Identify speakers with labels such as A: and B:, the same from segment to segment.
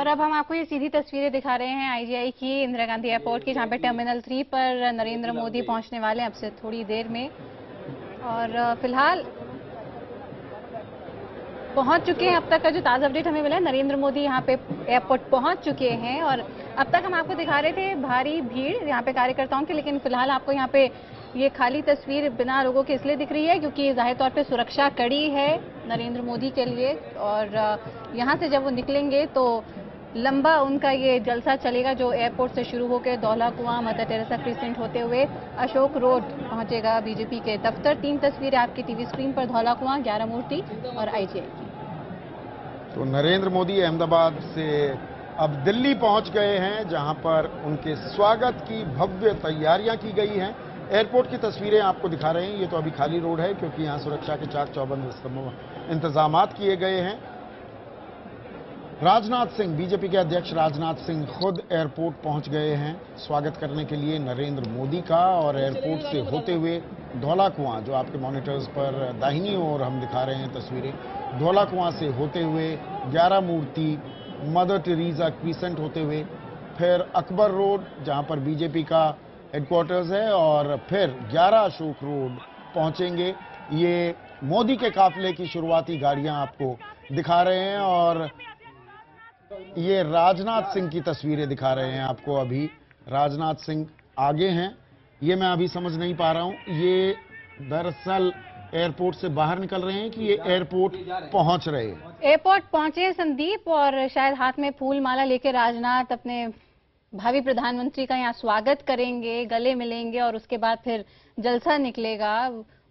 A: अब हम आपको ये सीधी तस्वीरें दिखा रहे हैं आईजीआई की, इंदिरा गांधी एयरपोर्ट की, जहां पे टर्मिनल 3 पर नरेंद्र मोदी पहुंचने वाले हैं अब से थोड़ी देर में। और फिलहाल पहुंच चुके हैं। अब तक का जो ताजा अपडेट हमें मिला है, नरेंद्र मोदी यहां पे एयरपोर्ट पहुंच चुके हैं। और अब तक हम आपको दिखा रहे थे भारी भीड़ यहाँ पे कार्यकर्ताओं की, लेकिन फिलहाल आपको यहाँ पे ये खाली तस्वीर बिना लोगों के इसलिए दिख रही है क्योंकि जाहिर तौर पे सुरक्षा कड़ी है नरेंद्र मोदी के लिए। और यहाँ से जब वो निकलेंगे तो लंबा उनका ये जलसा चलेगा जो एयरपोर्ट से शुरू होकर धौला कुआं, मदर टेरेसा क्रिसेंट होते हुए अशोक रोड पहुंचेगा बीजेपी के दफ्तर। 3 तस्वीरें आपकी टीवी स्क्रीन पर, धौला कुआं, ग्यारमूर्ति और आईजीआई की।
B: तो नरेंद्र मोदी अहमदाबाद से अब दिल्ली पहुंच गए हैं, जहां पर उनके स्वागत की भव्य तैयारियां की गई हैं। एयरपोर्ट की तस्वीरें आपको दिखा रहे हैं। ये तो अभी खाली रोड है क्योंकि यहां सुरक्षा के चाक चौबंद इंतजाम किए गए हैं। राजनाथ सिंह, बीजेपी के अध्यक्ष राजनाथ सिंह खुद एयरपोर्ट पहुंच गए हैं स्वागत करने के लिए नरेंद्र मोदी का। और एयरपोर्ट से होते हुए धौला कुआं, जो आपके मॉनिटर्स पर दाहिनी ओर हम दिखा रहे हैं तस्वीरें, धौला कुआं से होते हुए ग्यारमूर्ति, मदर टेरेसा क्रिसेंट होते हुए फिर अकबर रोड जहां पर बीजेपी का हेडक्वार्टर्स है, और फिर 11 अशोक रोड पहुंचेंगे। ये मोदी के काफिले की शुरुआती गाड़ियां आपको दिखा रहे हैं। और ये राजनाथ सिंह की तस्वीरें दिखा रहे हैं आपको। अभी राजनाथ सिंह आगे हैं, ये मैं अभी समझ नहीं पा रहा हूं ये दरअसल एयरपोर्ट से बाहर निकल रहे हैं कि ये एयरपोर्ट पहुंच रहे हैं।
A: एयरपोर्ट पहुंचे संदीप, और शायद हाथ में फूल माला लेकर राजनाथ अपने भावी प्रधानमंत्री का यहाँ स्वागत करेंगे, गले मिलेंगे और उसके बाद फिर जलसा निकलेगा,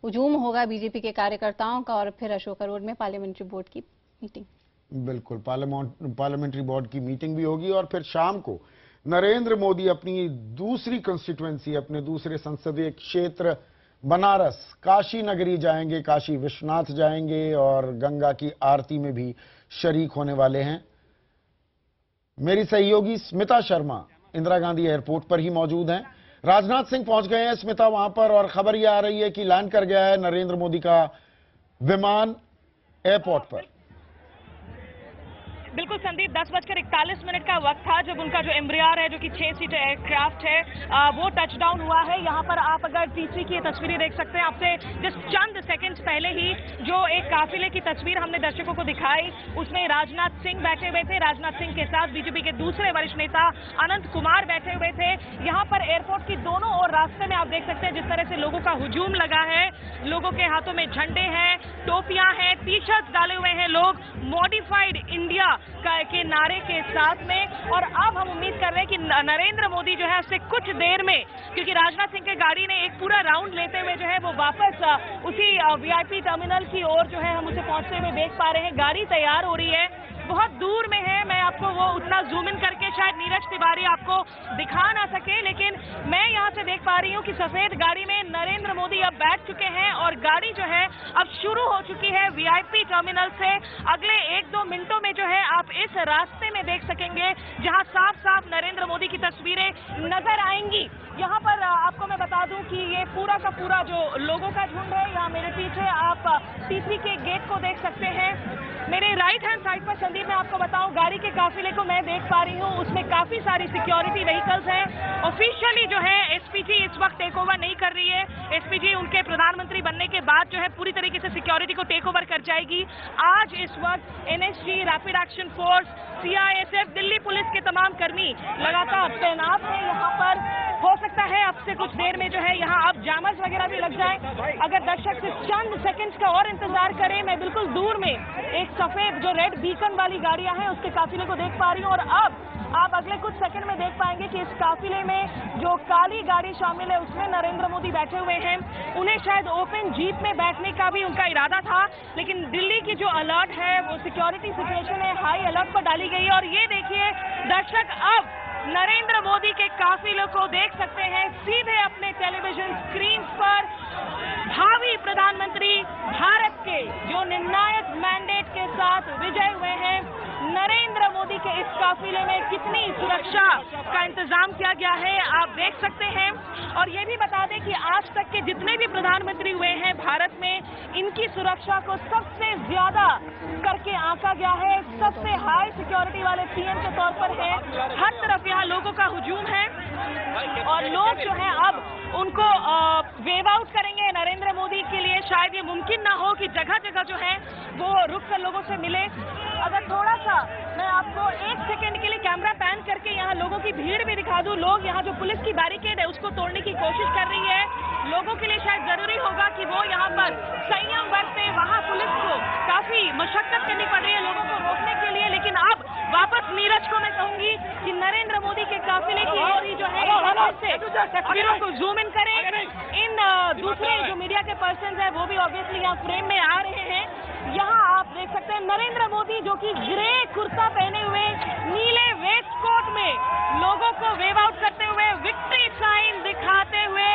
A: हुजूम होगा बीजेपी के कार्यकर्ताओं का, और फिर अशोका रोड में पार्लियामेंट्री बोर्ड की मीटिंग।
B: बिल्कुल, पार्लियामेंट्री बोर्ड की मीटिंग भी होगी। और फिर शाम को नरेंद्र मोदी अपनी दूसरी कंस्टिट्यूएंसी, अपने दूसरे संसदीय क्षेत्र बनारस, काशी नगरी जाएंगे, काशी विश्वनाथ जाएंगे और गंगा की आरती में भी शरीक होने वाले हैं। मेरी सहयोगी स्मिता शर्मा इंदिरा गांधी एयरपोर्ट पर ही मौजूद हैं। राजनाथ सिंह पहुंच गए हैं स्मिता वहां पर, और खबर यह आ रही है कि लैंड कर गया है नरेंद्र मोदी का विमान एयरपोर्ट पर।
C: बिल्कुल संदीप, 10:41 का वक्त था जब उनका जो एम्ब्रियर है, जो कि 6 सीटर एयरक्राफ्ट है, वो टचडाउन हुआ है। यहाँ पर आप अगर तीसरी की तस्वीरें देख सकते हैं, आपसे जस्ट चंद सेकंड्स पहले ही जो एक काफिले की तस्वीर हमने दर्शकों को दिखाई, उसमें राजनाथ सिंह बैठे हुए थे। राजनाथ सिंह के साथ बीजेपी के दूसरे वरिष्ठ नेता अनंत कुमार बैठे हुए थे। यहाँ पर एयरपोर्ट की दोनों ओर रास्ते में आप देख सकते हैं जिस तरह से लोगों का हुजूम लगा है। लोगों के हाथों में झंडे हैं, टोपियां हैं, टी शर्ट डाले हुए हैं लोग, मॉडिफाइड इंडिया के नारे के साथ में। और अब हम उम्मीद कर रहे हैं कि नरेंद्र मोदी जो है उससे कुछ देर में, क्योंकि राजनाथ सिंह के गाड़ी ने एक पूरा राउंड लेते हुए जो है वो वापस उसी वीआईपी टर्मिनल की ओर जो है हम उसे पहुंचते हुए देख पा रहे हैं। गाड़ी तैयार हो रही है, बहुत दूर में है, मैं आपको वो उतना जूम इन करके शायद नीरज तिवारी आपको दिखा ना सके, लेकिन मैं यहाँ से देख पा रही हूँ कि सफेद गाड़ी में नरेंद्र मोदी अब बैठ चुके हैं और गाड़ी जो है अब शुरू हो चुकी है वीआईपी टर्मिनल से। अगले 1-2 मिनटों में जो है आप इस रास्ते में देख सकेंगे जहाँ साफ साफ नरेंद्र मोदी की तस्वीरें नजर आएंगी। यहाँ पर आपको मैं बता दूं कि ये पूरा का पूरा जो लोगों का झुंड है, यहाँ मेरे पीछे आप तीसरी के गेट को देख सकते हैं। मेरे राइट हैंड साइड पर संदीप मैं आपको बताऊं, गाड़ी के काफिले को मैं देख पा रही हूँ, उसमें काफी सारी सिक्योरिटी व्हीकल्स हैं। ऑफिशियली जो है एसपीजी इस वक्त टेक ओवर नहीं कर रही है। एसपीजी उनके प्रधानमंत्री बनने के बाद जो है पूरी तरीके से सिक्योरिटी को टेक ओवर कर जाएगी। आज इस वक्त NSG, rapid action force, CISF, Delhi police के तमाम कर्मी लगातार तैनात हैं यहाँ पर। हो सकता है अब से कुछ देर में जो है यहाँ अब जामर्स वगैरह भी लग जाए। अगर दर्शक सिर्फ चंद सेकंड्स का और इंतजार करें, मैं बिल्कुल दूर में एक सफेद जो रेड बीकन वाली गाड़ियां हैं उसके काफिले को देख पा रही हूँ। और अब आप अगले कुछ सेकंड में देख पाएंगे कि इस काफिले में जो काली गाड़ी शामिल है उसमें नरेंद्र मोदी बैठे हुए हैं। उन्हें शायद ओपन जीप में बैठने का भी उनका इरादा था, लेकिन दिल्ली की जो अलर्ट है, वो सिक्योरिटी सिचुएशन है, हाई अलर्ट पर डाली गई है। और ये देखिए दर्शक, अब नरेंद्र मोदी के काफिले को देख सकते हैं सीधे अपने टेलीविजन स्क्रीन पर। भावी प्रधानमंत्री भारत के जो निर्णायक मैंडेट के साथ विजय हुए हैं, नरेंद्र मोदी के इस काफिले में कितनी सुरक्षा का इंतजाम किया गया है आप देख सकते हैं। और ये भी बता दें कि आज तक के जितने भी प्रधानमंत्री हुए हैं भारत में, इनकी सुरक्षा को सबसे ज्यादा करके आंका गया है। सबसे हाई सिक्योरिटी वाले पीएम के तौर पर है। हर तरफ यहाँ लोगों का हुजूम है और लोग जो है अब उनको वेव आउट करेंगे नरेंद्र मोदी के लिए। शायद ये मुमकिन ना हो कि जगह जगह जो है वो रुक कर लोगों से मिले। अगर थोड़ा सा मैं आपको 1 सेकंड के लिए कैमरा पैन करके यहाँ लोगों की भीड़ भी दिखा दूं। लोग यहाँ जो पुलिस की बैरिकेड है उसको तोड़ने की कोशिश कर रही है। लोगों के लिए शायद जरूरी होगा कि वो यहाँ पर संयम बरते। वहाँ पुलिस को काफी मशक्कत करनी पड़ रही है लोगों को रोकने के लिए। लेकिन अब वापस नीरज को मैं कहूंगी कि नरेंद्र मोदी के काफिले की ओर ही जो है से तस्वीरों को जूम इन करें। इन दूसरे जो मीडिया के पर्सन है वो भी ऑब्वियसली यहाँ फ्रेम में आ रहे हैं। यहाँ आप देख सकते हैं नरेंद्र मोदी जो कि ग्रे कुर्ता पहने हुए नीले वेस्ट कोट में लोगों को वेव आउट करते हुए विक्ट्री साइन दिखाते हुए।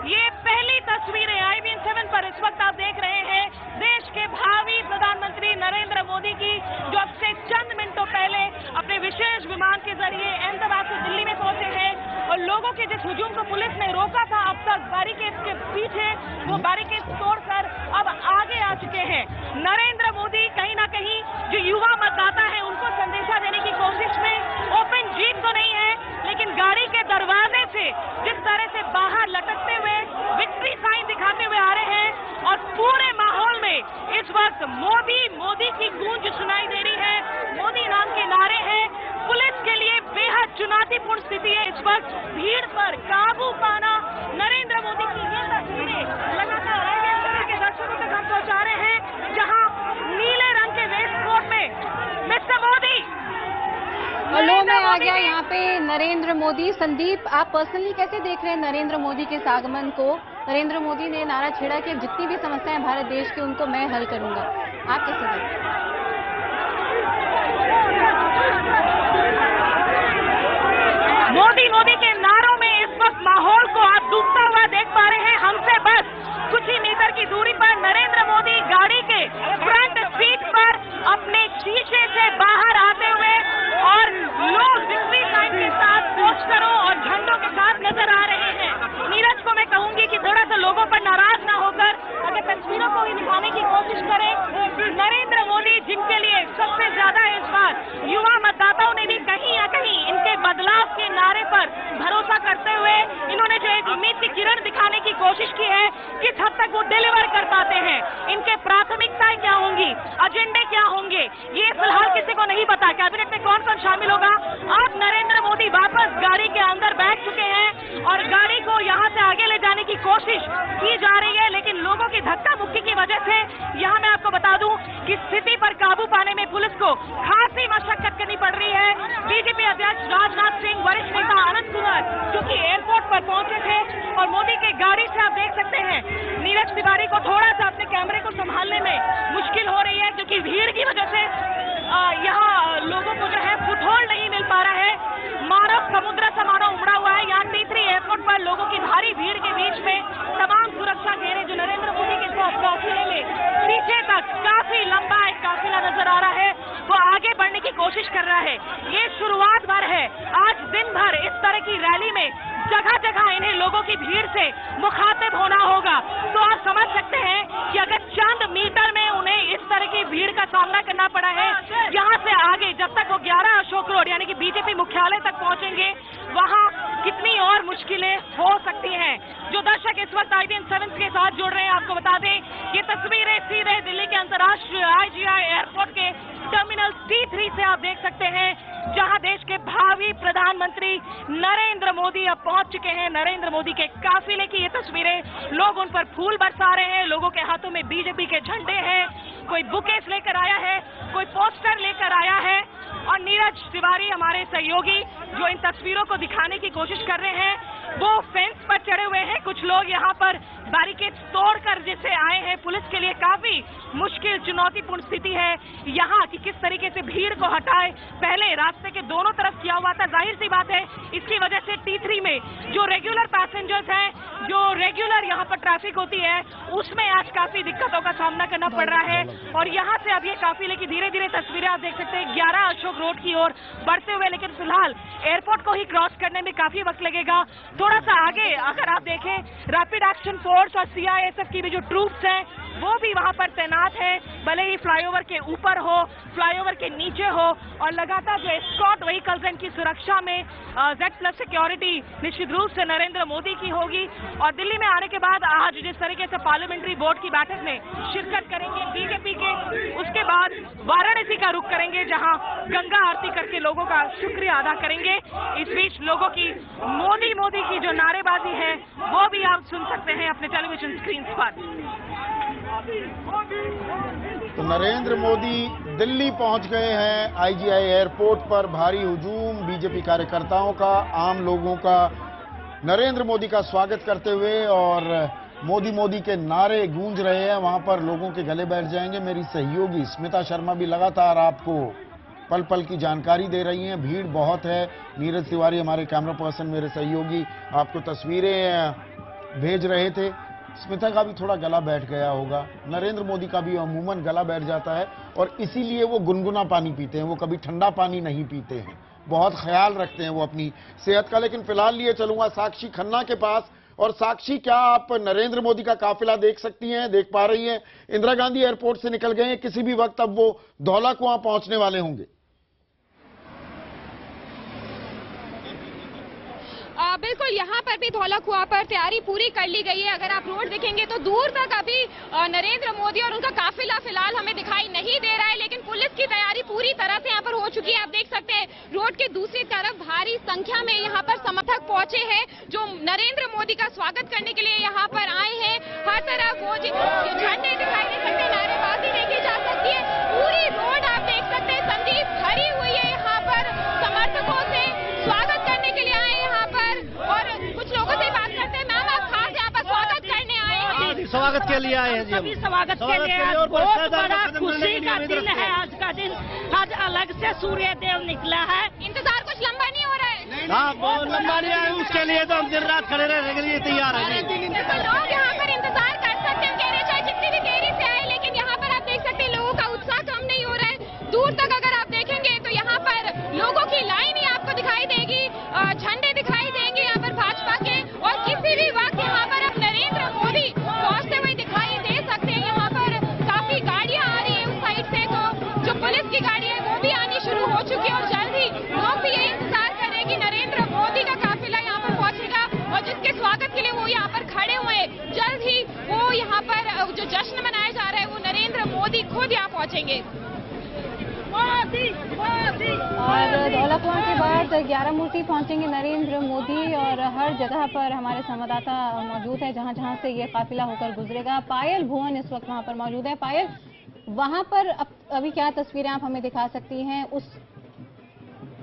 C: ये पहली तस्वीरें IBN 7 पर इस वक्त आप देख रहे हैं देश के भावी प्रधानमंत्री नरेंद्र मोदी की, जो अब से चंद मिनटों पहले अपने विशेष विमान के जरिए अहमदाबाद से दिल्ली में पहुंचे हैं। और लोगों के जिस हुजूम को पुलिस ने रोका था अब तक बैरिकेड के पीछे, वो बैरिकेड तोड़कर अब आगे आ चुके हैं। नरेंद्र मोदी कहीं ना कहीं जो युवा मतदाता है उनको संदेशा देने की कोशिश में ओपन जीप तो नहीं है, लेकिन गाड़ी के दरवाजे से जिस तरह से बाहर लटकते हुए विक्ट्री साइन दिखाते हुए आ रहे हैं। और पूरे माहौल में इस वक्त मोदी मोदी की गूंज सुनाई दे रही है। मोदी नाम के नारे हैं। पुलिस के लिए बेहद चुनौतीपूर्ण स्थिति है इस वक्त। भीड़ पर काबू पाना, नरेंद्र मोदी की ये तस्वीरें लगातार IBN के दर्शकों तक हम पहुंचा रहे हैं, जहां नीले रंग के वेस्ट कोट में मिस्टर मोदी
A: लो में आ गया यहाँ पे नरेंद्र मोदी। संदीप, आप पर्सनली कैसे देख रहे हैं नरेंद्र मोदी के इस आगमन को? नरेंद्र मोदी ने नारा छेड़ा कि जितनी भी समस्याएं भारत देश की उनको मैं हल करूंगा। आप कैसे देखते हैं?
C: मोदी के नारों में इस वक्त माहौल को आप डूबता हुआ देख पा रहे हैं। हमसे बस कुछ ही मीटर की दूरी पर नरेंद्र मोदी गाड़ी के फ्रंट सीट पर अपने शीशे से बाहर आते हुए और लोग विक्ट्री साइन के साथ पोस्टरों और झंडों के साथ नजर आ रहे हैं। नीरज को मैं कहूंगी कि थोड़ा सा लोगों पर नाराज ना होकर अगर तस्वीरों को ही दिखाने की कोशिश करें। नरेंद्र मोदी जिनके लिए सबसे ज्यादा इस बार युवा मतदाताओं ने भी कहीं ना कहीं इनके बदलाव के नारे पर भरोसा करते हुए इन्होंने जो एक उम्मीद की किरण दिखाने की कोशिश की है, किस हद तक वो डिलीवर कर पाते हैं। इनके प्राथमिकताएं क्या होंगी, एजेंडे क्या होंगे, ये फिलहाल किसी को नहीं पता। कैबिनेट में कौन कौन शामिल होगा। अब नरेंद्र मोदी वापस गाड़ी के अंदर बैठ चुके हैं और गाड़ी को यहाँ से आगे ले जाने की कोशिश की जा रही है। लेकिन लोगों की धक्का मुक्की की वजह से यहाँ मैं आपको बता दूं कि स्थिति पर काबू पाने में पुलिस को खासी मशक्कत करनी पड़ रही है। बीजेपी अध्यक्ष राजनाथ सिंह, वरिष्ठ नेता अनंत कुमार जो कि एयरपोर्ट पर पहुंचे थे और मोदी के गाड़ी से आप देख सकते हैं नीरज तिवारी को थोड़ा सा अपने कैमरे को संभालने में मुश्किल हो रही है, क्योंकि भीड़ की वजह से यहाँ लोगों को जो है फुटहोल्ड नहीं मिल पा रहा है। मानव समुद्र समारोह उमड़ा हुआ है यहाँ T3 एयरपोर्ट पर। लोगों की भारी भीड़ के बीच में तमाम सुरक्षा घेरे जो नरेंद्र मोदी के साथ काफिले में पीछे तक काफी लंबा एक काफिला नजर आ रहा है, वो आगे बढ़ने की कोशिश कर रहा है। ये शुरुआत भर है। आज दिन भर इस तरह की रैली में जगह जगह इन्हें लोगों की भीड़ से मुखातिब होना होगा। तो आप समझ सकते हैं कि अगर चंद मीटर में उन्हें इस तरह की भीड़ का सामना करना पड़ा है, यहाँ से आगे जब तक वो 11 अशोक रोड यानी कि बीजेपी मुख्यालय तक पहुंचेंगे, वहाँ कितनी और मुश्किलें हो सकती हैं। जो दर्शक इस वक्त IBN 7 के साथ जुड़ रहे हैं, आपको बता दें ये तस्वीरें सीधे दिल्ली के अंतर्राष्ट्रीय IGI एयरपोर्ट के टर्मिनल T3 से आप देख सकते हैं, जहां देश के भावी प्रधानमंत्री नरेंद्र मोदी अब पहुंच चुके हैं। नरेंद्र मोदी के काफिले की ये तस्वीरें, लोग उन पर फूल बरसा रहे हैं, लोगों के हाथों में बीजेपी के झंडे हैं, कोई बुकेस लेकर आया है, कोई पोस्टर लेकर आया है। और नीरज तिवारी हमारे सहयोगी जो इन तस्वीरों को दिखाने की कोशिश कर रहे हैं, वो फेंस पर चढ़े हुए हैं। कुछ लोग यहाँ पर बैरिकेड तोड़कर जैसे आए हैं। पुलिस के लिए काफी मुश्किल चुनौतीपूर्ण स्थिति है यहाँ की किस तरीके से भीड़ को हटाए। पहले रास्ते के दोनों तरफ किया हुआ था। जाहिर सी बात है इसकी वजह से T3 में जो रेगुलर पैसेंजर्स हैं, जो रेगुलर यहाँ पर ट्रैफिक होती है, उसमें आज काफी दिक्कतों का सामना करना पड़ रहा है। और यहाँ से अब ये काफिले की धीरे धीरे तस्वीरें आप देख सकते हैं 11 अशोक रोड की ओर बढ़ते हुए, लेकिन फिलहाल एयरपोर्ट को ही क्रॉस करने में काफी वक्त लगेगा। थोड़ा सा आगे अगर आप देखें, रैपिड एक्शन फोर्स और CISF की भी जो ट्रूप्स हैं वो भी वहां पर तैनात है, भले ही फ्लाईओवर के ऊपर हो, फ्लाईओवर के नीचे हो, और लगातार जो एस्कॉर्ट व्हीकल्स हैं इनकी सुरक्षा में Z+ सिक्योरिटी निश्चित रूप से नरेंद्र मोदी की होगी। और दिल्ली में आने के बाद आज जिस तरीके से पार्लियामेंट्री बोर्ड की बैठक में शिरकत करेंगे बीजेपी के, उसके बाद वाराणसी का रुख करेंगे जहां गंगा आरती करके लोगों का शुक्रिया अदा करेंगे। इस बीच लोगों की मोदी मोदी की जो नारेबाजी है वो भी आप सुन सकते हैं अपने टेलीविजन स्क्रीन पर।
B: तो नरेंद्र मोदी दिल्ली पहुंच गए हैं। IGI एयरपोर्ट पर भारी हुजूम बीजेपी कार्यकर्ताओं का, आम लोगों का नरेंद्र मोदी का स्वागत करते हुए, और मोदी मोदी के नारे गूंज रहे हैं। वहां पर लोगों के गले बैठ जाएंगे। मेरी सहयोगी स्मिता शर्मा भी लगातार आपको पल पल की जानकारी दे रही हैं। भीड़ बहुत है। नीरज तिवारी हमारे कैमरा पर्सन, मेरे सहयोगी, आपको तस्वीरें भेज रहे थे। स्मिता का भी थोड़ा गला बैठ गया होगा। नरेंद्र मोदी का भी अमूमन गला बैठ जाता है और इसीलिए वो गुनगुना पानी पीते हैं, वो कभी ठंडा पानी नहीं पीते हैं। बहुत ख्याल रखते हैं वो अपनी सेहत का। लेकिन फिलहाल लिए चलूंगा साक्षी खन्ना के पास। और साक्षी, क्या आप नरेंद्र मोदी का काफिला देख सकती हैं, देख पा रही हैं? इंदिरा गांधी एयरपोर्ट से निकल गए हैं, किसी भी वक्त अब वो धौला कुआं पहुंचने वाले होंगे।
D: बिल्कुल, यहाँ पर भी धौला कुआं पर तैयारी पूरी कर ली गई है। अगर आप रोड देखेंगे तो दूर तक अभी नरेंद्र मोदी और उनका काफिला फिलहाल हमें दिखाई नहीं दे रहा है, लेकिन पुलिस की तैयारी पूरी तरह से यहाँ पर हो चुकी है। आप देख सकते हैं रोड के दूसरी तरफ भारी संख्या में यहाँ पर समर्थक पहुंचे हैं जो नरेंद्र मोदी का स्वागत करने के लिए यहाँ पर आए हैं। हर तरफ वो झंडे दिखाई दे सकते हैं, नारेबाजी देखी जा सकती है। पूरी रोड आप देख सकते हैं संदीप भरी हुई है यहाँ पर समर्थकों से, स्वागत करने के लिए आए यहाँ पर। और कुछ लोगों से बात करते हैं। मैम, आप खास यहाँ पर स्वागत करने आए हैं?
E: स्वागत के लिए आए हैं जी।
C: सभी स्वागत के लिए बहुत बड़ा खुशी का दिन है आज का दिन। आज अलग से सूर्य देव निकला है।
D: इंतजार कुछ लंबा नहीं हो रहा है?
E: हाँ, बहुत लंबा नहीं है, उसके लिए तो हम दिन रात खड़े रहने के लिए तैयार हैं।
D: लोग यहाँ पर इंतजार कर सकते हैं, कह रहे चाहे जितनी भी देरी से आए, लेकिन यहाँ पर आप देख सकते हैं लोगों का उत्साह कम नहीं हो रहा है। दूर तक अगर आप देखेंगे तो यहाँ पर लोगों की लाइन ही आपको दिखाई देगी, झंडे दिखाई देंगे यहाँ पर भाजपा के, और किसी भी वक्त यहाँ पर अब नरेंद्र मोदी पहुंचते हुए दिखाई दे सकते हैं। यहाँ पर काफी गाड़ियां आ रही है उस साइड से, तो जो पुलिस की गाड़ी है वो भी आनी शुरू हो चुकी है, और जल्द ही लोग भी ये इंतजार कर रहे हैं कि नरेंद्र मोदी का काफिला यहाँ पर पहुंचेगा, और जिसके स्वागत के लिए वो यहाँ पर खड़े हुए हैं, जल्द ही वो यहाँ पर जो जश्न मनाया जा रहा है वो नरेंद्र मोदी खुद यहाँ पहुंचेंगे।
A: और धौला कुआं के बाद 11 मूर्ति पहुंचेंगे नरेंद्र मोदी, और हर जगह पर हमारे संवाददाता मौजूद है जहां जहां से ये काफिला होकर गुजरेगा। पायल भुवन इस वक्त वहां पर मौजूद है। पायल, वहां पर अभी क्या तस्वीरें आप हमें दिखा सकती हैं?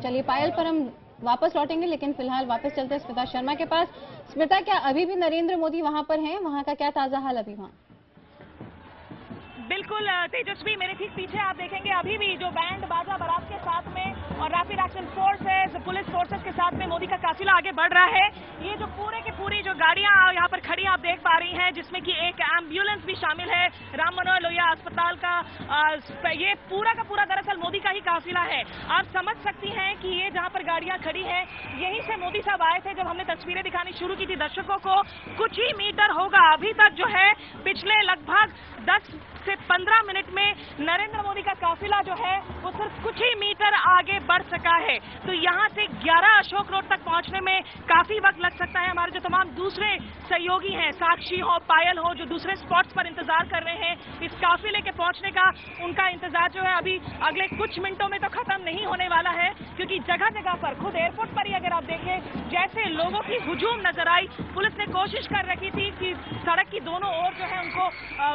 A: चलिए पायल पर हम वापस लौटेंगे, लेकिन फिलहाल वापस चलते हैं स्मिता शर्मा के पास। स्मिता, क्या अभी भी नरेंद्र मोदी वहां पर हैं? वहां का क्या ताजा हाल अभी वहां?
C: बिल्कुल तेजस्वी, मेरे ठीक पीछे आप देखेंगे अभी भी जो बैंड बाजा बारात के साथ में और rapid action forces, police forces के साथ में मोदी का काफिला आगे बढ़ रहा है। ये जो पूरे की पूरी जो गाड़ियां यहाँ पर खड़ी आप देख पा रही हैं, जिसमें कि एक एम्बुलेंस भी शामिल है, राम मनोहर लोहिया अस्पताल का। ये पूरा का पूरा दरअसल मोदी का ही काफिला है। आप समझ सकती हैं कि ये जहाँ पर गाड़ियां खड़ी है, यहीं से मोदी साहब आए थे जब हमने तस्वीरें दिखानी शुरू की थी दर्शकों को। कुछ ही मीटर होगा अभी तक जो है, पिछले लगभग 10 से 15 मिनट में नरेंद्र मोदी का काफिला जो है वो सिर्फ कुछ ही मीटर आगे बढ़ सका है। तो यहाँ से 11 अशोक रोड तक पहुंचने में काफी वक्त लग सकता है। हमारे जो तमाम दूसरे सहयोगी हैं, साक्षी हो, पायल हो, जो दूसरे स्पॉट्स पर इंतजार कर रहे हैं इस काफिले के पहुंचने का, उनका इंतजार जो है अभी अगले कुछ मिनटों में तो खत्म नहीं होने वाला है, क्योंकि जगह जगह पर, खुद एयरपोर्ट पर ही अगर आप देखें जैसे लोगों की हुजूम नजर आई। पुलिस ने कोशिश कर रखी थी कि सड़क की दोनों ओर जो है उनको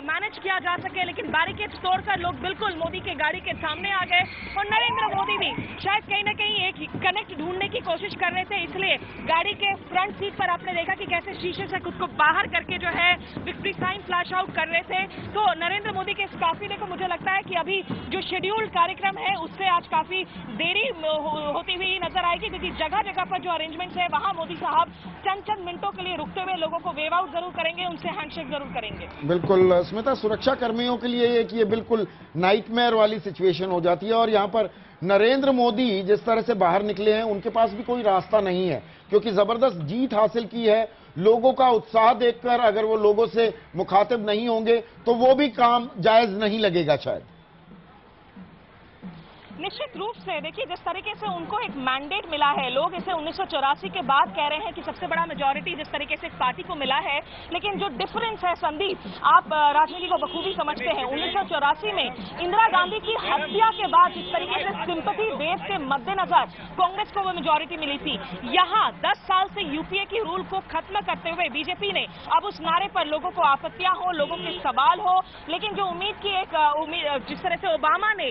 C: मैनेज किया जा सके, लगे, लेकिन बैरिकेड्स तोड़कर लोग बिल्कुल मोदी के गाड़ी के सामने आ गए और नरेंद्र मोदी भी शायद कहीं ना कहीं एक कनेक्ट ढूंढने की कोशिश कर रहे थे, इसलिए गाड़ी के फ्रंट सीट पर आपने देखा कि कैसे शीशे से खुद को बाहर करके जो है विक्ट्री साइन फ्लैश आउट कर रहे थे। तो नरेंद्र मोदी के इस काफिले को मुझे लगता है कि अभी जो शेड्यूल्ड कार्यक्रम है उससे आज काफी देरी होती हुई नजर आएगी, क्योंकि जगह जगह पर जो अरेंजमेंट्स है वहां मोदी साहब चंद मिनटों के लिए रुकते हुए लोगों को वेव आउट जरूर करेंगे, उनसे हैंडशेक जरूर करेंगे।
B: बिल्कुल स्मिता, सुरक्षा कर्मियों के लिए ये बिल्कुल नाइटमेयर वाली सिचुएशन हो जाती है और यहाँ पर नरेंद्र मोदी जिस तरह से बाहर निकले हैं उनके पास भी कोई रास्ता नहीं है, क्योंकि जबरदस्त जीत हासिल की है। लोगों का उत्साह देखकर अगर वो लोगों से मुखातिब नहीं होंगे तो वो भी काम जायज नहीं लगेगा शायद।
C: निश्चित रूप से देखिए, जिस तरीके से उनको एक मैंडेट मिला है, लोग इसे 1984 के बाद कह रहे हैं कि सबसे बड़ा मेजॉरिटी जिस तरीके से पार्टी को मिला है, लेकिन जो डिफरेंस है संदीप, आप राजनीति को बखूबी समझते हैं। 1984 में इंदिरा गांधी की हत्या के बाद जिस तरीके से सिंपैथी बेस के मद्देनजर कांग्रेस को वो मेजॉरिटी मिली थी, यहाँ 10 साल से यूपीए की रूल को खत्म करते हुए बीजेपी ने अब उस नारे पर लोगों को आपत्तियां हो, लोगों के सवाल हो, लेकिन जो उम्मीद की एक जिस तरह से ओबामा ने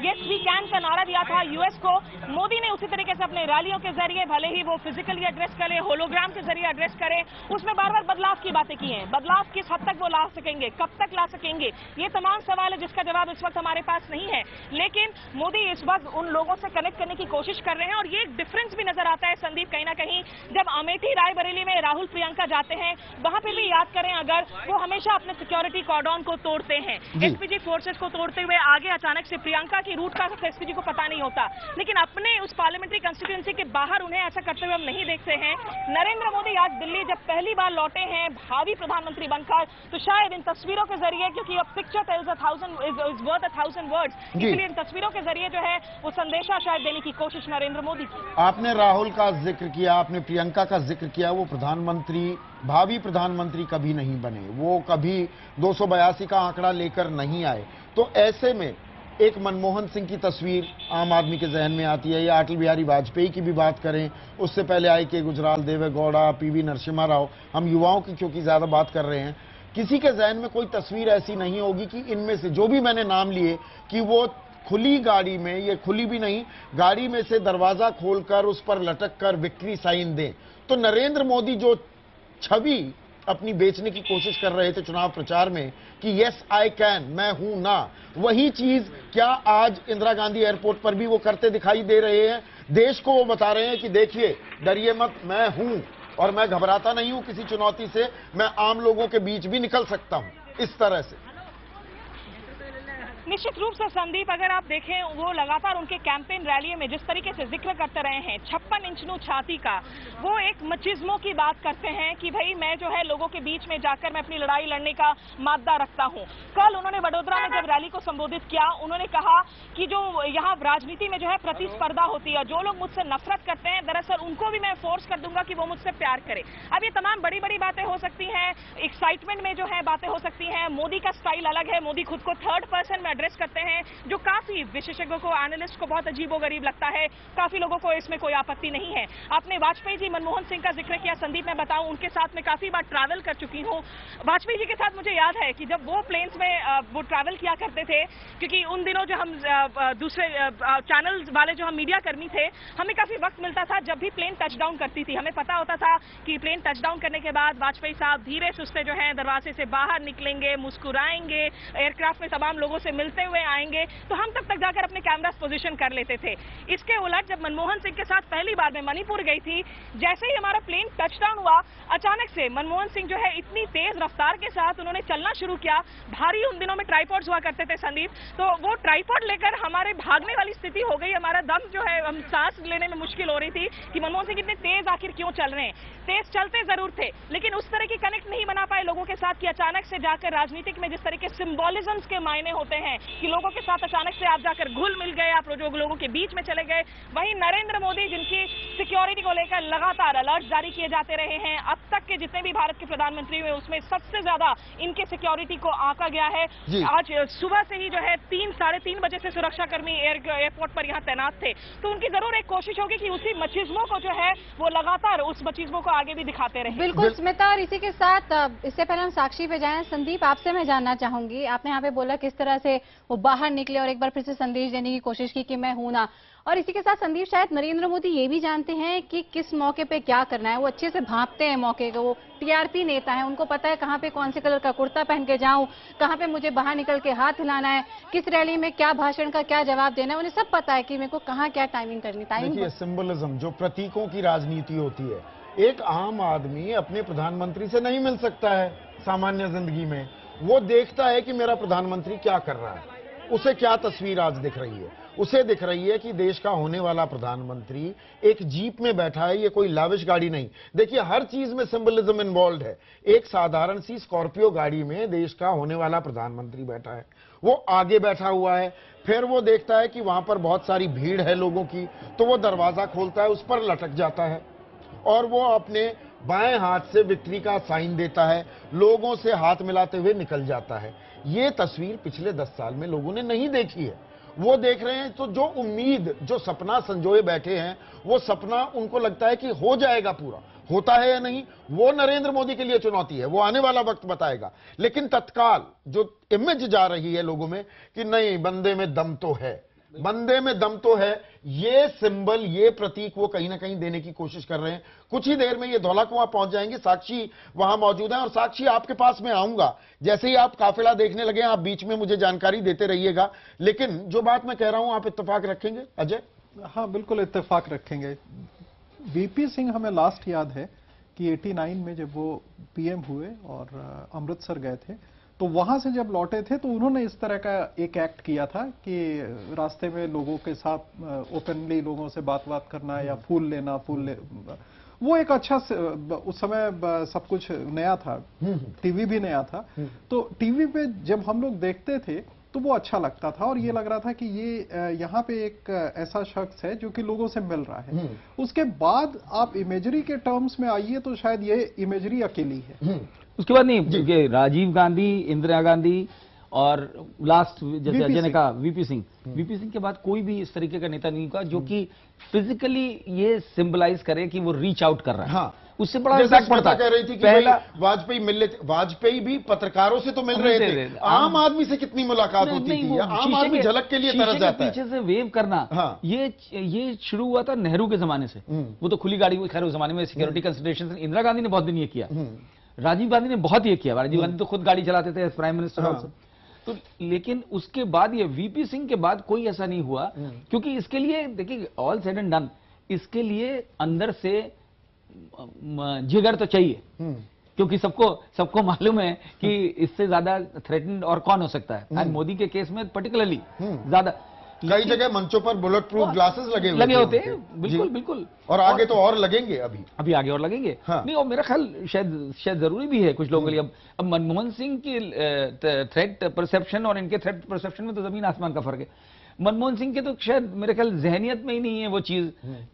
C: यस वी कैन का नारा दिया था यूएस को, मोदी ने उसी तरीके से अपने रैलियों के जरिए, भले ही वो फिजिकली एड्रेस करे, होलोग्राम के जरिए एड्रेस करे, उसमें बार बार बदलाव की बातें की हैं। बदलाव किस हद तक वो ला सकेंगे, कब तक ला सकेंगे, ये तमाम सवाल है जिसका जवाब इस वक्त हमारे पास नहीं है। लेकिन मोदी इस वक्त उन लोगों से कनेक्ट करने की कोशिश कर रहे हैं और ये एक डिफरेंस भी नजर आता है संदीप, कहीं ना कहीं जब अमेठी रायबरेली में राहुल प्रियंका जाते हैं, वहां पर भी याद करें अगर, वो हमेशा अपने सिक्योरिटी कॉर्डन को तोड़ते हैं, एसपीजी फोर्सेस को तोड़ते हुए आगे अचानक से प्रियंका की रूट का एसपीजी को पता नहीं होता, लेकिन अपने उस पार्लियामेंट्री कंस्टिट्यूएंसी के बाहर उन्हें ऐसा करते हुए हम नहीं देखते हैं। नरेंद्र मोदी आज दिल्ली जब पहली बार लौटे हैं भावी प्रधानमंत्री बनकर, तो शायद इन तस्वीरों के जरिए, क्योंकि अब picture tells is worth 1000 words, इसलिए इन तस्वीरों के जरिए जो है वो संदेशा शायद देने की कोशिश नरेंद्र मोदी की।
B: आपने राहुल का जिक्र किया, आपने प्रियंका का जिक्र किया, वो प्रधानमंत्री, भावी प्रधानमंत्री कभी नहीं बने, वो कभी 282 का आंकड़ा लेकर नहीं आए। तो ऐसे में एक मनमोहन सिंह की तस्वीर आम आदमी के जहन में आती है, या अटल बिहारी वाजपेयी की भी बात करें, उससे पहले आई.के. गुजराल, देवेगौड़ा, पीवी नरसिम्हा राव, हम युवाओं की क्योंकि ज्यादा बात कर रहे हैं, किसी के जहन में कोई तस्वीर ऐसी नहीं होगी कि इनमें से जो भी मैंने नाम लिए कि वो खुली गाड़ी में, ये खुली भी नहीं, गाड़ी में से दरवाजा खोलकर उस पर लटक कर विक्ट्री साइन दें। तो नरेंद्र मोदी जो छवि अपनी बेचने की कोशिश कर रहे थे चुनाव प्रचार में कि यस आई कैन, मैं हूं ना, वही चीज क्या आज इंदिरा गांधी एयरपोर्ट पर भी वो करते दिखाई दे रहे हैं। देश को वो बता रहे हैं कि देखिए, डरिए मत, मैं हूं और मैं घबराता नहीं हूं किसी चुनौती से, मैं आम लोगों के बीच भी निकल सकता हूं। इस तरह से
C: निश्चित रूप से संदीप, अगर आप देखें वो लगातार उनके कैंपेन रैली में जिस तरीके से जिक्र करते रहे हैं 56 इंच छाती का, वो एक मचिज्मों की बात करते हैं कि भाई मैं जो है लोगों के बीच में जाकर मैं अपनी लड़ाई लड़ने का मादा रखता हूं। कल उन्होंने वडोदरा में जब रैली को संबोधित किया, उन्होंने कहा कि जो यहाँ राजनीति में जो है प्रतिस्पर्धा होती है, जो लोग मुझसे नफरत करते हैं दरअसल उनको भी मैं फोर्स कर दूंगा कि वो मुझसे प्यार करे। अब ये तमाम बड़ी बड़ी बातें हो सकती हैं, एक्साइटमेंट में जो है बातें हो सकती हैं। मोदी का स्टाइल अलग है, मोदी खुद को थर्ड पर्सन में एड्रेस करते हैं, जो काफी विशेषज्ञों को, एनालिस्ट को बहुत अजीबोगरीब लगता है। काफी लोगों को इसमें कोई आपत्ति नहीं है। आपने वाजपेयी जी, मनमोहन सिंह का जिक्र किया संदीप, मैं बताऊं उनके साथ में काफी बार ट्रैवल कर चुकी हूं। वाजपेयी जी के साथ मुझे याद है कि जब वो प्लेन्स में वो ट्रैवल किया करते थे, क्योंकि उन दिनों जो हम दूसरे चैनल वाले जो हम मीडिया कर्मी थे, हमें काफी वक्त मिलता था जब भी प्लेन टच डाउन करती थी। हमें पता होता था कि प्लेन टच डाउन करने के बाद वाजपेयी साहब धीरे से उससे जो है दरवाजे से बाहर निकलेंगे, मुस्कुराएंगे, एयरक्राफ्ट में तमाम लोगों से मिलते हुए आएंगे, तो हम तब तक जाकर अपने कैमरा पोजीशन कर लेते थे। इसके उलट जब मनमोहन सिंह के साथ पहली बार मैं मणिपुर गई थी, जैसे ही हमारा प्लेन टचडाउन हुआ, अचानक से मनमोहन सिंह जो है इतनी तेज रफ्तार के साथ उन्होंने चलना शुरू किया। भारी उन दिनों में ट्राइपॉड्स हुआ करते थे संदीप, तो वो ट्राइपॉड लेकर हमारे भागने वाली स्थिति हो गई। हमारा दम जो है, हम सांस लेने में मुश्किल हो रही थी कि मनमोहन सिंह इतने तेज आखिर क्यों चल रहे हैं। तेज चलते जरूर थे, लेकिन उस तरह की कनेक्ट नहीं बना पाए लोगों के साथ कि अचानक से जाकर राजनीतिक में जिस तरह के सिंबोलिज्म्स के मायने होते हैं कि लोगों के साथ अचानक से आप जाकर घुल मिल गए, आप लोगों के बीच में चले गए। वहीं नरेंद्र मोदी, जिनकी सिक्योरिटी सिक्योरिटी को लेकर लगातार अलर्ट जारी किए जाते रहे हैं। अब तक के जितने भी भारत के प्रधानमंत्री हुए उसमें सबसे ज्यादा इनके सिक्योरिटी को आंका गया है। आज सुबह से ही जो है 3-3:30 बजे से सुरक्षाकर्मी एयरपोर्ट पर यहाँ तैनात थे, तो उनकी जरूर एक कोशिश होगी कि उसी मचिज्मों को जो है वो लगातार उस मचिज्मों को आगे भी दिखाते रहे।
A: बिल्कुल स्मिता, और इसी के साथ इससे पहले हम साक्षी पे जाएं, संदीप आपसे मैं जानना चाहूंगी, आपने यहाँ पे बोला किस तरह से वो बाहर निकले और एक बार फिर से संदेश देने की कोशिश की कि मैं हूं ना, और इसी के साथ संदीप शायद नरेंद्र मोदी ये भी जानते हैं कि किस मौके पे क्या करना है, वो अच्छे से भांपते हैं मौके को, वो टीआरपी नेता है, उनको पता है कहाँ पे कौन से कलर का कुर्ता पहन के जाऊं, कहाँ पे मुझे बाहर निकल के हाथ हिलाना है, किस रैली में क्या भाषण का क्या जवाब देना है, उन्हें सब पता है कि मेरे को कहाँ क्या टाइमिंग करनी है।
B: देखिए, सिंबलिज्म जो प्रतीकों की राजनीति होती है, एक आम आदमी अपने प्रधानमंत्री से नहीं मिल सकता है सामान्य जिंदगी में। वो देखता है कि मेरा प्रधानमंत्री क्या कर रहा है, उसे क्या तस्वीर आज दिख रही है। उसे दिख रही है कि देश का होने वाला प्रधानमंत्री एक जीप में बैठा है, ये कोई लाविश गाड़ी नहीं। देखिए, हर चीज में सिंबलिज्म इन्वॉल्व है। एक साधारण सी स्कॉर्पियो गाड़ी में देश का होने वाला प्रधानमंत्री बैठा है, वो आगे बैठा हुआ है। फिर वो देखता है कि वहां पर बहुत सारी भीड़ है लोगों की, तो वो दरवाजा खोलता है, उस पर लटक जाता है और वो अपने बाएं हाथ से विक्ट्री का साइन देता है, लोगों से हाथ मिलाते हुए निकल जाता है। ये तस्वीर पिछले 10 साल में लोगों ने नहीं देखी है। वो देख रहे हैं, तो जो उम्मीद, जो सपना संजोए बैठे हैं, वो सपना उनको लगता है कि हो जाएगा पूरा। होता है या नहीं, वो नरेंद्र मोदी के लिए चुनौती है, वो आने वाला वक्त बताएगा। लेकिन तत्काल जो इमेज जा रही है लोगों में कि नहीं, बंदे में दम तो है, बंदे में दम तो है, ये सिंबल, ये प्रतीक वो कहीं ना कहीं देने की कोशिश कर रहे हैं। कुछ ही देर में ये धौला कुआं पहुंच जाएंगे, साक्षी वहां मौजूद है। और साक्षी, आपके पास मैं आऊंगा, जैसे ही आप काफिला देखने लगे आप बीच में मुझे जानकारी देते रहिएगा। लेकिन जो बात मैं कह रहा हूं, आप इत्तेफाक रखेंगे अजय?
F: हाँ, बिल्कुल इत्तेफाक रखेंगे। वीपी सिंह हमें लास्ट याद है कि 89 में जब वो पीएम हुए और अमृतसर गए थे, तो वहां से जब लौटे थे तो उन्होंने इस तरह का एक एक्ट किया था कि रास्ते में लोगों के साथ ओपनली लोगों से बात करना या फूल लेना, वो एक अच्छा, उस समय सब कुछ नया था, टीवी भी नया था, तो टीवी पे जब हम लोग देखते थे तो वो अच्छा लगता था और ये लग रहा था कि ये यहाँ पे एक ऐसा शख्स है जो कि लोगों से मिल रहा है। उसके बाद आप इमेजरी के टर्म्स में आइए तो शायद ये इमेजरी अकेली है।
G: उसके बाद नहीं, राजीव गांधी, इंदिरा गांधी और लास्ट जैसे अजय ने कहा वीपी सिंह के बाद कोई भी इस तरीके का नेता नहीं हुआ जो कि फिजिकली ये सिंबलाइज करे कि वो रीच आउट कर रहा है। हाँ, उससे बड़ा इम्पैक्ट पड़ता है।
B: कह रही थी कि पहला वाजपेयी मिल लेते, वाजपेयी भी पत्रकारों से तो मिल रहे थे, आम आदमी से कितनी मुलाकात होती थी? आम आदमी झलक के लिए तरस जाता है।
G: पीछे से वेव करना, हाँ, ये शुरू हुआ था नेहरू के जमाने से। वो तो खुली गाड़ी हुई, खैर उस जमाने में सिक्योरिटी कंसिडरेशन, इंदिरा गांधी ने बहुत दिन ये किया, राजीव गांधी ने बहुत ये किया। राजीव गांधी तो खुद गाड़ी चलाते थे एज प्राइम मिनिस्टर ऑल्सो। तो लेकिन उसके बाद ये वीपी सिंह के बाद कोई ऐसा नहीं हुआ, क्योंकि इसके लिए देखिए, ऑल सेड एंड डन, इसके लिए अंदर से जिगर तो चाहिए, क्योंकि सबको मालूम है कि इससे ज्यादा थ्रेटन्ड और कौन हो सकता है। आज मोदी के केस में पर्टिकुलरली ज्यादा,
B: कई जगह मंचों पर बुलेट प्रूफ ग्लासेस लगे
G: होते हैं। बिल्कुल
B: और आगे तो और लगेंगे, अभी
G: आगे और लगेंगे। हाँ। नहीं, और मेरा ख्याल शायद जरूरी भी है कुछ लोगों के लिए। अब मनमोहन सिंह की थ्रेट परसेप्शन और इनके थ्रेट परसेप्शन में तो जमीन आसमान का फर्क है। मनमोहन सिंह के तो शायद मेरे ख्याल जहनियत में ही नहीं है वो चीज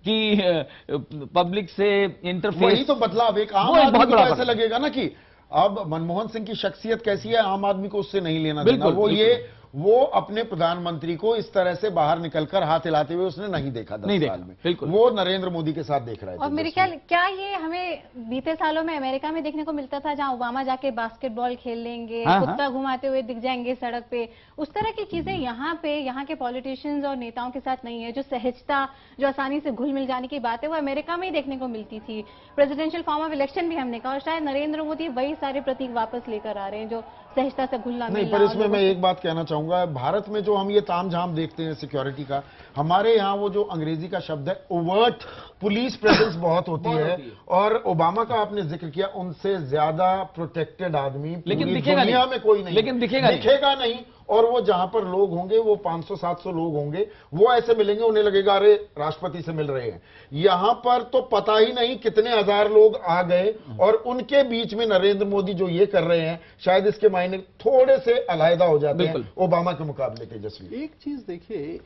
G: कि पब्लिक से इंटरफेस।
B: वही तो बदलाव एक आम आदमी को ऐसे लगेगा ना कि अब मनमोहन सिंह की शख्सियत कैसी है, आम आदमी को उससे नहीं लेना देना। वो अपने प्रधानमंत्री को इस तरह से बाहर निकलकर हाथ हिलाते हुए उसने नहीं देखा 10 साल में। बिल्कुल, वो नरेंद्र मोदी के साथ देख रहा है।
A: और मेरे ख्याल क्या ये हमें बीते सालों में अमेरिका में देखने को मिलता था, जहां ओबामा जाके बास्केटबॉल खेल लेंगे, कुत्ता घुमाते हुए दिख जाएंगे सड़क पे, उस तरह की चीजें यहाँ के पॉलिटिशियंस और नेताओं के साथ नहीं है। जो सहजता, जो आसानी से घुल मिल जाने की बात है, वो अमेरिका में ही देखने को मिलती थी। प्रेसिडेंशियल फॉर्म ऑफ इलेक्शन भी हमने कहा, और शायद नरेंद्र मोदी वही सारे प्रतीक वापस लेकर आ रहे हैं जो सहजता से घुलना
B: नहीं। पर इसमें मैं एक बात कहना चाहूंगा, भारत में जो हम ये तामझाम देखते हैं सिक्योरिटी का, हमारे यहाँ वो जो अंग्रेजी का शब्द है ओवर्ट पुलिस प्रेजेंस बहुत होती है। और ओबामा का आपने जिक्र किया, उनसे ज्यादा प्रोटेक्टेड आदमी
G: लेकिन
B: दुनिया में कोई नहीं,
G: लेकिन दिखेगा
B: नहीं। और वो जहां पर लोग होंगे, वो 500-700 लोग होंगे, वो ऐसे मिलेंगे, उन्हें लगेगा अरे राष्ट्रपति से मिल रहे हैं। यहां पर तो पता ही नहीं कितने हजार लोग आ गए, और उनके बीच में नरेंद्र मोदी जो ये कर रहे हैं, शायद इसके मायने थोड़े से अलहदा हो जाते हैं ओबामा के मुकाबले। तेजस्वी,
F: एक चीज देखिए,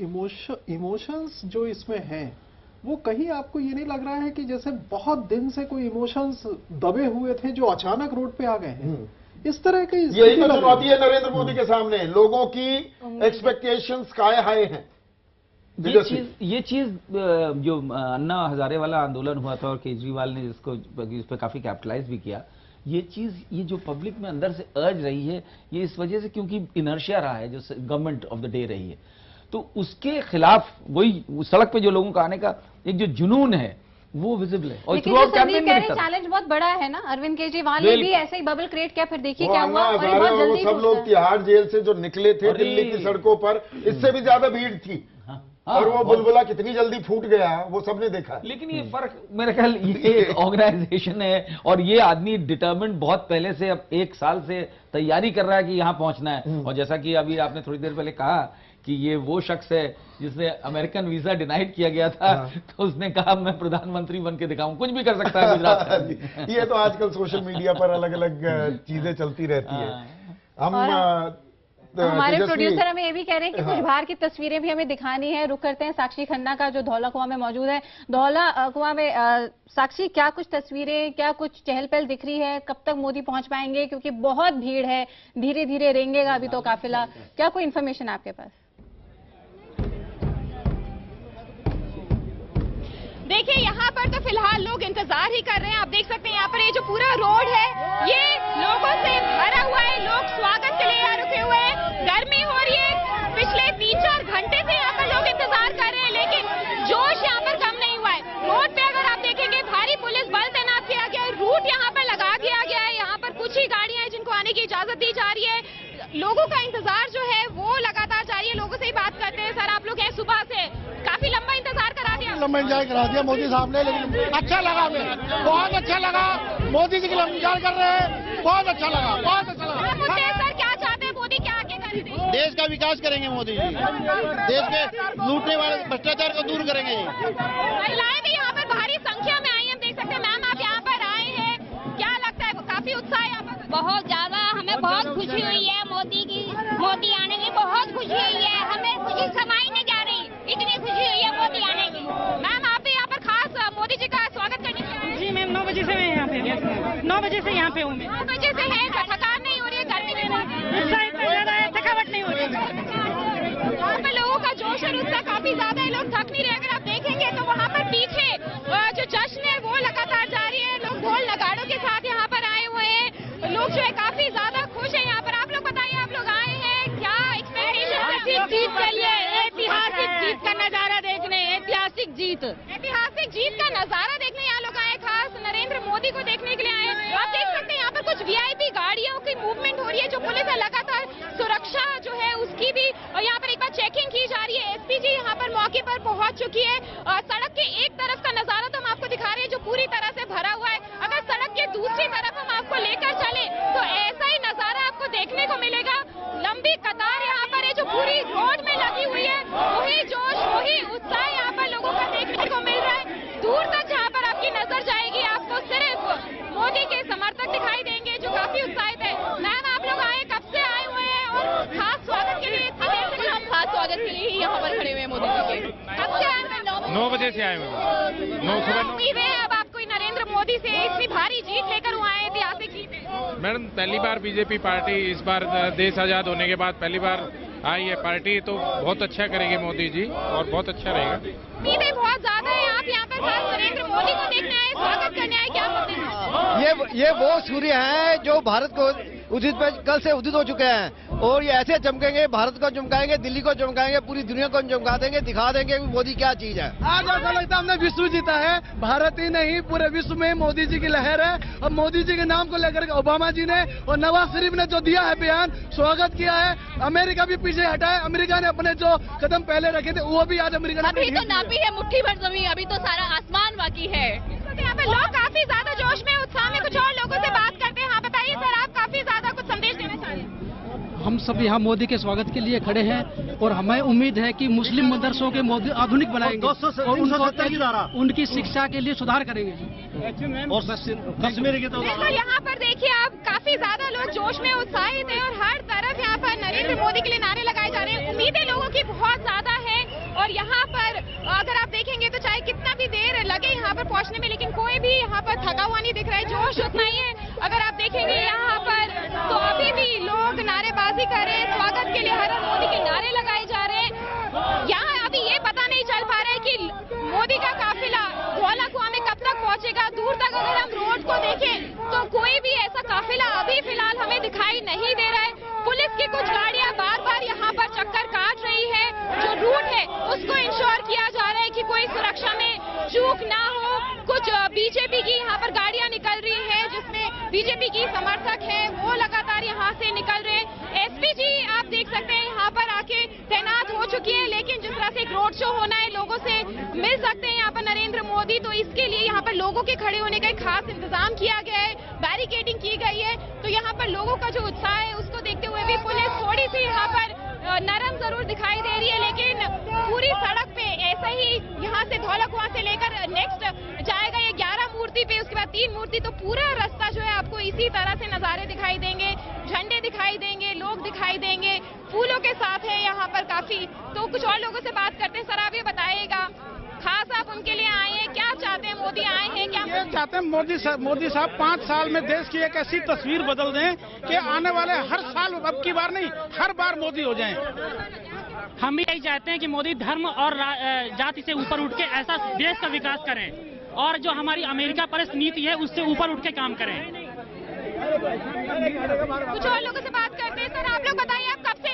F: इमोशंस जो इसमें हैं वो कहीं आपको ये नहीं लग रहा है कि जैसे बहुत दिन से कोई इमोशंस दबे हुए थे जो अचानक रोड पे आ गए हैं? इस तरह की
B: यही तो चुनौती है नरेंद्र मोदी के सामने, लोगों की एक्सपेक्टेशंस काय हाई हैं।
G: ये चीज जो अन्ना हजारे वाला आंदोलन हुआ था और केजरीवाल ने इसको इस पर काफी कैपिटलाइज भी किया, ये चीज ये जो पब्लिक में अंदर से अर्ज रही है, ये इस वजह से क्योंकि इनर्शिया रहा है जो गवर्नमेंट ऑफ द डे रही है, तो उसके खिलाफ वही सड़क पे जो लोगों का आने का एक जो जुनून है वो विजिबल है। और थ्रू आउट कैंपेन में
A: चैलेंज बहुत बड़ा है ना, अरविंद केजरीवाल ने भी ऐसे ही बबल क्रिएट किया, फिर देखिए क्या हुआ। और
B: वो सब लोग तिहाड़ जेल से जो निकले थे दिल्ली की सड़कों पर, इससे भी ज्यादा भीड़ थी। और वो बुलबुला कितनी जल्दी फूट गया वो सबने देखा।
G: लेकिन ये फर्क मेरा ख्याल ये ऑर्गेनाइजेशन है और ये आदमी डिटर्मिन्ड बहुत पहले से, अब 1 साल से तैयारी कर रहा है कि यहां पहुंचना है। और जैसा कि अभी आपने थोड़ी देर पहले कहा कि ये वो शख्स है जिसने अमेरिकन वीजा डिनाइड किया गया था, तो उसने कहा मैं प्रधानमंत्री बन के दिखाऊं, कुछ भी कर सकता है गुजरात।
B: ये तो आजकल सोशल मीडिया पर अलग अलग चीजें चलती रहती है।
A: हमारे प्रोड्यूसर हमें ये भी कह रहे हैं कि कुछ बाहर की तस्वीरें भी हमें दिखानी है। रुक करते हैं साक्षी खन्ना का जो धौला कुआं में मौजूद है। धौला कुआं में साक्षी, क्या कुछ तस्वीरें, क्या कुछ चहल पहल दिख रही है? कब तक मोदी पहुंच पाएंगे? क्योंकि बहुत भीड़ है, धीरे धीरे रेंगेगा अभी तो काफिला। क्या कोई इन्फॉर्मेशन आपके पास?
D: देखिए यहाँ पर तो फिलहाल लोग इंतजार ही कर रहे हैं। आप देख सकते हैं यहाँ पर ये जो पूरा रोड है ये लोगों से भरा हुआ है। लोग स्वागत के लिए यहाँ रुके हुए हैं। गर्मी हो रही है, पिछले 3-4 घंटे से यहाँ पर लोग इंतजार कर रहे हैं, लेकिन जोश यहाँ पर कम नहीं हुआ है। रोड पे अगर आप देखेंगे भारी पुलिस बल तैनात किया गया है, रूट यहाँ पर लगा दिया गया है। यहाँ पर कुछ ही गाड़ियां हैं जिनको आने की इजाजत दी जा रही है। लोगों का इंतजार जो है वो लगातार जारी है। लोगों से ही बात करते हैं। सर, आप लोग हैं सुबह से, काफी लंबा इंतजार करा दिया।
E: लंबा इंतजार करा दिया मोदी साहब ने, लेकिन अच्छा लगा, हमें बहुत अच्छा लगा। मोदी जी के लिए इंतजार कर रहे हैं, बहुत अच्छा लगा, बहुत अच्छा लगा।
D: सर, क्या चाहते हैं मोदी, क्या आगे करेंगे?
E: देश का विकास करेंगे मोदी जी, देश के लूटने वाले भ्रष्टाचार को दूर करेंगे।
D: महिलाएं भी यहाँ पर भारी संख्या में आई हैं, देख सकते हैं। मैम, आप यहाँ पर आए हैं, क्या लगता है? काफी उत्साह यहाँ पर।
H: बहुत ज्यादा, हमें बहुत खुशी हुई है मोदी आने की बहुत खुशी हुई है। हमें खुशी समाई नहीं जा रही, इतनी खुशी हुई है मोदी आने की।
D: मैम, आप भी यहाँ पर खास मोदी जी का स्वागत करने के लिए?
C: जी मैम, 9 बजे से मैं यहाँ पे 9 बजे से यहाँ पे हूँ।
D: 9 बजे से है, थकान नहीं हो रही है? गर्मी के
C: में थकावट नहीं हो रही है।
D: यहाँ पे लोगों का जोश और उत्साह काफी ज्यादा है, लोग थक नहीं रहे। अगर आप देखेंगे तो वहाँ पर पीछे जो जश्न है वो लगातार जारी है। लोग ढोल नगाड़ों के साथ यहाँ पर आए हुए हैं। लोग जो है काफी ज्यादा खुश है यहाँ पर। आप लोग बताइए, आप लोग आए हैं, क्या एक्सपेक्टेशन?
H: जीत के लिए, ऐतिहासिक जीत का नजारा देखने, ऐतिहासिक जीत
D: का नजारा देखने यहाँ लोग आए, खास नरेंद्र मोदी को देखने के लिए आए। आप देख सकते हैं यहाँ पर कुछ वीआईपी गाड़ियों की मूवमेंट हो रही है। जो पुलिस है लगातार सुरक्षा जो है उसकी भी, और यहाँ पर एक बार चेकिंग की जा रही है। एसपी जी यहाँ पर मौके पर पहुंच चुकी है। सड़क के एक तरफ का नजारा तो हम आपको दिखा रहे हैं जो पूरी तरह से भरा हुआ है। अगर सड़क के दूसरी तरफ हम आपको लेकर चले तो ऐसा ही नजारा आपको देखने को मिलेगा। लंबी कतार यहाँ पर है जो पूरी रोड में लगी हुई है। वही जोश, वही उत्साह यहाँ पर लोगों का देखने को मिल रहा है। दूर तक जहाँ पर आपकी नजर जाएगी आपको सिर्फ मोदी के समर्थक दिखाई देंगे जो काफी उत्साहित है। मैम, आप लोग आए, कब से आए हुए हैं और खास स्वागत के लिए?
H: हम खास स्वागत के लिए ही यहाँ पर खड़े हुए हैं मोदी जी के।
D: कब से आए हुए?
E: 9 बजे से आए हुए हैं। 9 सुबह।
D: उम्मीद है अब आपको नरेंद्र मोदी से इतनी भारी जीत लेकर हुआ है, ऐतिहासिक जीत है।
E: मैडम, पहली बार बीजेपी पार्टी इस बार देश आजाद होने के बाद पहली बार आई है पार्टी, तो बहुत अच्छा करेंगे मोदी जी और बहुत अच्छा रहेगा।
D: उम्मीदें बहुत ज्यादा है। आप यहाँ पर खास नरेंद्र मोदी को देखने आए, स्वागत करने आए, क्या बोलते हैं?
I: ये वो सूर्य हैं जो भारत को उदित पे कल से उदित हो चुके हैं और ये ऐसे चमकेंगे, भारत को चमकाएंगे, दिल्ली को चमकाएंगे, पूरी दुनिया को चमका देंगे, दिखा देंगे कि मोदी क्या चीज है।
J: आज ऐसा लगता है हमने विश्व जीता है। भारत ही नहीं, पूरे विश्व में मोदी जी की लहर है। और मोदी जी के नाम को लेकर के ओबामा जी ने और नवाज शरीफ ने जो दिया है बयान, स्वागत किया है। अमेरिका भी पीछे हटा है। अमेरिका ने अपने जो कदम पहले रखे थे वो भी आज अमेरिका ने
H: अभी तो नापी है मुट्ठी भर जमीन, अभी तो सारा आसमान बाकी है।
D: यहाँ पे लोग काफी ज्यादा जोश में, उत्साह में। कुछ और लोगों से बात करते हैं। हाँ, बताइए सर, आप काफी ज्यादा कुछ संदेश देना चाह रहे हैं?
K: हम सब यहाँ मोदी के स्वागत के लिए खड़े हैं और हमें उम्मीद है कि मुस्लिम मदरसों के मोदी आधुनिक बनाएंगे और उनकी शिक्षा के लिए सुधार करेंगे।
E: और कश्मीर के तो
D: यहाँ पर देखिए आप, काफी ज्यादा लोग जोश में उत्साहित है और हर तरफ यहाँ पर नरेंद्र मोदी के लिए नारे लगाए जा रहे हैं। उम्मीदें लोगों की बहुत ज्यादा है और यहाँ पर अगर आप देखेंगे तो चाहे कितना भी देर लगे यहाँ पर पहुँचने में, लेकिन कोई भी यहाँ पर थका हुआ नहीं दिख रहा है, जोश उतना ही है। अगर आप देखेंगे यहाँ पर तो अभी भी लोग नारेबाजी कर रहे हैं, स्वागत के लिए हर मोदी के नारे लगाए जा रहे हैं। यहाँ अभी ये पता नहीं चल पा रहा है कि मोदी का काफिला धौला कुआं में कब तक पहुंचेगा। दूर तक अगर हम रोड को देखें तो कोई भी ऐसा काफिला अभी फिलहाल हमें दिखाई नहीं दे रहा है। पुलिस की कुछ गाड़ियां बार बार यहाँ पर चक्कर काट रही है। जो रूट है उसको इंश्योर किया जा रहा है कि कोई सुरक्षा में चूक ना हो। कुछ बीजेपी की यहाँ पर गाड़ियां निकल रही है, जिसमें बीजेपी की समर्थक है वो लगातार यहाँ से निकल रहे हैं। एसपी जी आप देख सकते हैं यहाँ पर आके तैनात हो चुकी है, लेकिन जिस तरह से एक रोड शो होना है, लोगों से मिल सकते हैं यहाँ पर नरेंद्र मोदी, तो इसके लिए यहाँ पर लोगों के खड़े होने का एक खास इंतजाम किया गया है, बैरिकेडिंग की गई है। तो यहाँ पर लोगों का जो उत्साह है उसको देखते हुए भी पुलिस थोड़ी सी यहाँ पर नरम जरूर दिखाई दे रही है, लेकिन पूरी सड़क पे ऐसा ही यहाँ से धौला कुआं से लेकर नेक्स्ट जाएगा ये 11 मूर्ति पे, उसके बाद 3 मूर्ति, तो पूरा रास्ता जो है आपको इसी तरह से नजारे दिखाई देंगे, झंडे दिखाई देंगे, लोग दिखाई देंगे, फूलों के साथ है यहाँ पर काफी। तो कुछ और लोगों से बात करते हैं। सर आप ये बताइएगा, खास आप उनके लिए आए हैं, क्या चाहते हैं? मोदी आए हैं, क्या
L: चाहते हैं? मोदी साहब 5 साल में देश की एक ऐसी तस्वीर बदल दें कि आने वाले हर साल, अब की बार नहीं, हर बार मोदी हो जाएं।
K: हम भी यही चाहते हैं कि मोदी धर्म और जाति से ऊपर उठ के ऐसा देश का विकास करें, और जो हमारी अमेरिका परस्त नीति है उससे ऊपर उठ के काम करें।
D: कुछ और लोगों से बात करते हैं। सर आप लोग बताइए, आप कब से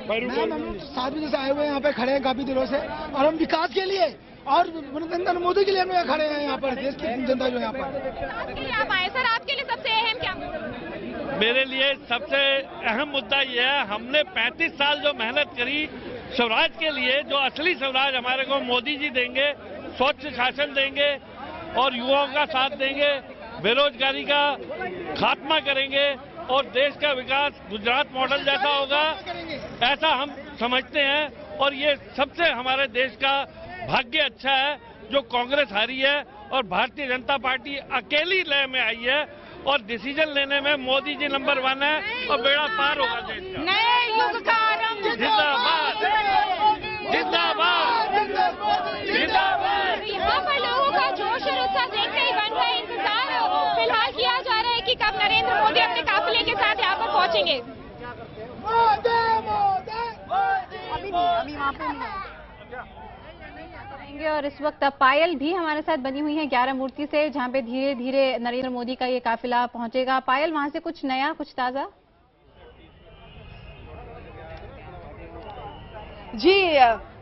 J: मैम हम 7 बजे से आए हुए हैं, यहाँ पे खड़े हैं काफी दिनों से, और हम विकास के लिए और नरेंद्र मोदी के लिए हम यहाँ खड़े हैं। यहाँ पर देश की जनता जो यहाँ पर
D: आप आए। सर आपके लिए सबसे अहम क्या?
M: मेरे लिए सबसे अहम मुद्दा ये है, हमने 35 साल जो मेहनत करी स्वराज के लिए, जो असली स्वराज हमारे को मोदी जी देंगे, स्वच्छ शासन देंगे और युवाओं का साथ देंगे, बेरोजगारी का खात्मा करेंगे और देश का विकास गुजरात मॉडल जैसा होगा, ऐसा हम समझते हैं। और ये सबसे हमारे देश का भाग्य अच्छा है जो कांग्रेस हारी है और भारतीय जनता पार्टी अकेली लय में आई है, और डिसीजन लेने में मोदी जी नंबर 1 है और बेड़ा पार होगा देश का।
D: नए युग का आरंभ।
M: जिंदाबाद जिंदाबाद जिंदाबाद।
D: यहाँ पर लोगों का जोश और उत्साह देखते ही बन रहा है। इंतजार फिलहाल किया जा रहा है कि कब नरेंद्र मोदी अपने काफिले के साथ यहाँ पर पहुँचेंगे।
A: और इस वक्त पायल भी हमारे साथ बनी हुई है 11 मूर्ति से, जहां पे धीरे धीरे नरेंद्र मोदी का ये काफिला पहुंचेगा। पायल, वहां से कुछ नया, कुछ ताजा?
N: जी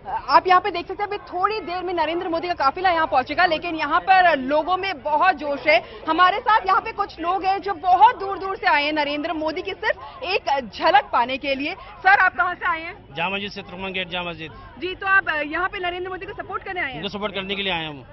N: आप यहाँ पे देख सकते हैं, अभी थोड़ी देर में नरेंद्र मोदी का काफिला यहाँ पहुंचेगा, लेकिन यहाँ पर लोगों में बहुत जोश है। हमारे साथ यहाँ पे कुछ लोग हैं जो बहुत दूर दूर से आए हैं नरेंद्र मोदी की सिर्फ एक झलक पाने के लिए। सर आप कहाँ से आए हैं?
O: जामा मस्जिद से, तुर्कमन गेट जामा मस्जिद।
N: जी, तो आप यहाँ पे नरेंद्र मोदी को सपोर्ट करने आए हैं?
O: उनको सपोर्ट करने के लिए आए हम।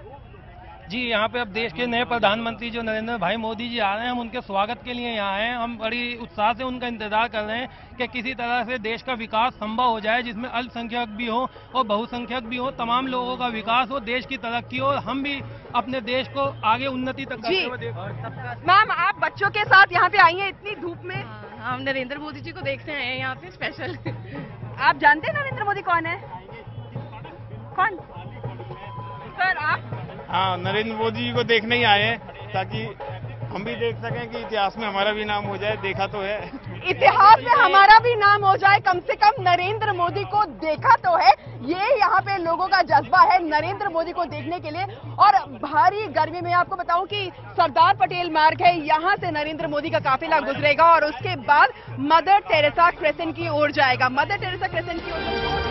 P: जी, यहाँ पे अब देश के नए प्रधानमंत्री जो नरेंद्र भाई मोदी जी आ रहे हैं, हम उनके स्वागत के लिए यहाँ आए हैं। हम बड़ी उत्साह से उनका इंतजार कर रहे हैं कि किसी तरह से देश का विकास संभव हो जाए, जिसमें अल्पसंख्यक भी हो और बहुसंख्यक भी हो, तमाम लोगों का विकास हो, देश की तरक्की हो, हम भी अपने देश को आगे उन्नति तक करते हुए।
N: मैम आप बच्चों के साथ यहाँ पे आई हैं इतनी धूप में?
Q: हम नरेंद्र मोदी जी को देखते हैं यहाँ पे स्पेशल।
N: आप जानते हैं नरेंद्र मोदी कौन है? कौन? सर आप?
R: हाँ, नरेंद्र मोदी जी को देखने ही आए हैं ताकि हम भी देख सकें कि इतिहास में हमारा भी नाम हो जाए। देखा तो है,
N: इतिहास में हमारा भी नाम हो जाए, कम से कम नरेंद्र मोदी को देखा तो है। ये यहाँ पे लोगों का जज्बा है नरेंद्र मोदी को देखने के लिए। और भारी गर्मी में आपको बताऊं कि सरदार पटेल मार्ग है, यहाँ से नरेंद्र मोदी का काफिला गुजरेगा और उसके बाद मदर टेरेसा क्रेसेंट की ओर जाएगा। मदर टेरेसा क्रेसेंट की ओर